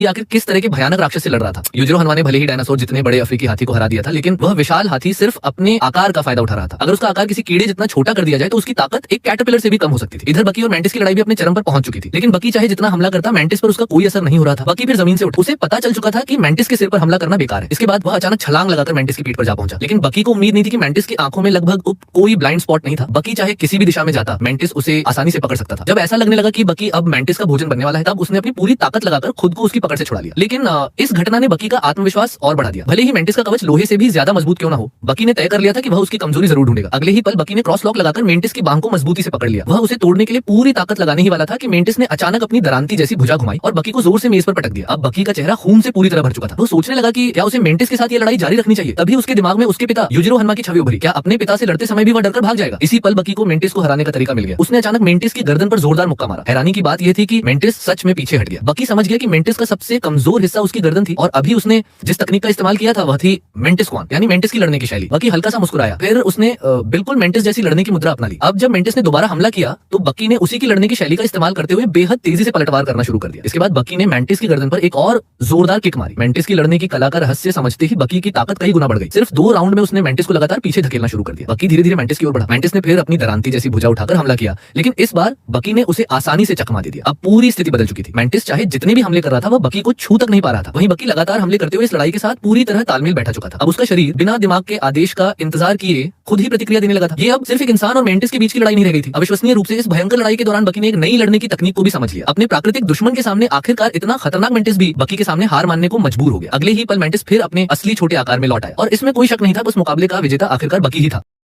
कि आखिर किस तरह के भयानक राक्षस से लड़ रहा था। युजिरो हनुमा ने भले ही डायनासोर जितने बड़े अफ्रीकी हाथी को हरा दिया था, लेकिन वह विशाल हाथी सिर्फ अपने आकार का फायदा उठा रहा था। अगर उसका आकार किसी कीड़े जितना छोटा कर दिया जाए तो उसकी ताकत एक कैटरपिलर से भी कम हो सकती थी। इधर बकी और मैंटिस की लड़ाई भी अपने चरम पर पहुंच चुकी थी, लेकिन बकी चाहे जितना हमला करता, मैंटिस पर उसका कोई असर नहीं हो रहा था। बकी फिर जमीन से उठा। उसे पता चल चुका था कि मैंटिस के सिर पर हमला करना बेकार है। इसके बाद वह अचानक छलांग लगाकर मैंटिस की पीठ पर जा पहुंचा, लेकिन बकी को उम्मीद नहीं थी कि मैंटिस की आंखों में लगभग कोई ब्लाइंड स्पॉट नहीं था। बकी चाहे किसी भी दिशा में जाता, मैंटिस उसे आसानी से पकड़ सकता था। जब ऐसा लगने लगा कि बकी अब मैंटिस का भोजन बनने वाला है, तब उसने अपनी पूरी ताकत लगाकर खुद को उसकी पकड़ से छुड़ा लिया। लेकिन इस घटना ने बकी का आत्मविश्वास और बढ़ा दिया। भले ही मैंटिस का कवच लोहे से भी ज्यादा मजबूत क्यों ना हो, बकी ने तय कर लिया था कि वह उसकी कमजोरी जरूर ढूंढेगा। अगले ही पल बकी ने क्रॉस लॉक लगाकर मैंटिस की बांह को मजबूती से पकड़ लिया। वह उसे तोड़ने के लिए पूरी ताकत लगाने ही वाला था कि मैंटिस ने अचानक अपनी दरांती जैसी भुजा घुमाई और बकी को जोर से मेज पर पटक दिया। अब बकी का चेहरा खून से पूरी तरह भर चुका था। वो सोचने लगा कि क्या उसे मैंटिस के साथ ये लड़ाई जारी रखनी चाहिए। तभी उसके दिमाग में उसके पिता युजिरो हनुमा की छवि उभरी। क्या अपने पिता से लड़ते समय भी वह डरकर भाग जाएगा? इसी पल बकी को मैंटिस को हराने का तरीका मिल गया। उसने अचानक मैंटिस की गर्दन पर जोरदार मुक्का मारा। हैरानी की बात यह थी कि मैंटिस सच में पीछे हट गया। बकी समझ गया कि मैंटिस का सबसे कमजोर हिस्सा उसकी गर्दन थी और अभी उसने जिस तकनीक का इस्तेमाल किया था वह थी मैंटिस क्वान, यानी मैंटिस की लड़ने की शैली। बकी हल्का सा मुस्कुराया, फिर उसने बिल्कुल मैंटिस जैसी लड़ने की मुद्रा अपना ली। अब जब मैंटिस ने दोबारा हमला किया तो बकी ने उसी की लड़ने की शैली का इस्तेमाल करते हुए बेहद तेजी से पलटवार करना शुरू कर दिया। इसके बाद बकी ने मैंटिस की गर्दन पर एक और जोरदार किक मारी। मैंटिस की लड़ने की कला का रहस्य समझते ही बकी की ताकत कई गुना बढ़ गई। सिर्फ 2 राउंड में उसने मैंटिस को लगातार पीछे धकेलना शुरू कर दिया। बकी धीरे धीरे मैंटिस की ओर बढ़ा। मैंटिस ने फिर अपनी दरांती जैसी भुजा उठाकर हमला किया, लेकिन इस बार बकी ने उसे आसानी से चकमा दे दिया। अब पूरी स्थिति बदल चुकी थी। मैंटिस चाहे जितने भी हमले कर रहा था वह बकी को छू तक नहीं पा रहा था। वहीं बकी लगातार हमले करते हुए इस लड़ाई के साथ पूरी तरह तालमेल बैठा चुका था। अब उसका शरीर बिना दिमाग के आदेश का इंतजार किए खुद ही प्रतिक्रिया देने लगा था। ये अब सिर्फ एक इंसान और मैंटिस के बीच की लड़ाई नहीं रह गई थी। अविश्वसनीय रूप से इस भयंकर लड़ाई के दौरान बकी ने एक नई लड़ने की तकनीक को भी समझ लिया। अपने प्राकृतिक दुश्मन के सामने आखिरकार इतना खतरनाक मैंटिस भी बकी के सामने हार मानने को मजबूर हो गया। अगले ही पल मैंटिस फिर अपने असली छोटे आकार में लौट आया और इसमें कोई शक नहीं था, बस मुकाबले का विजेता आखिरकार बकी ही था।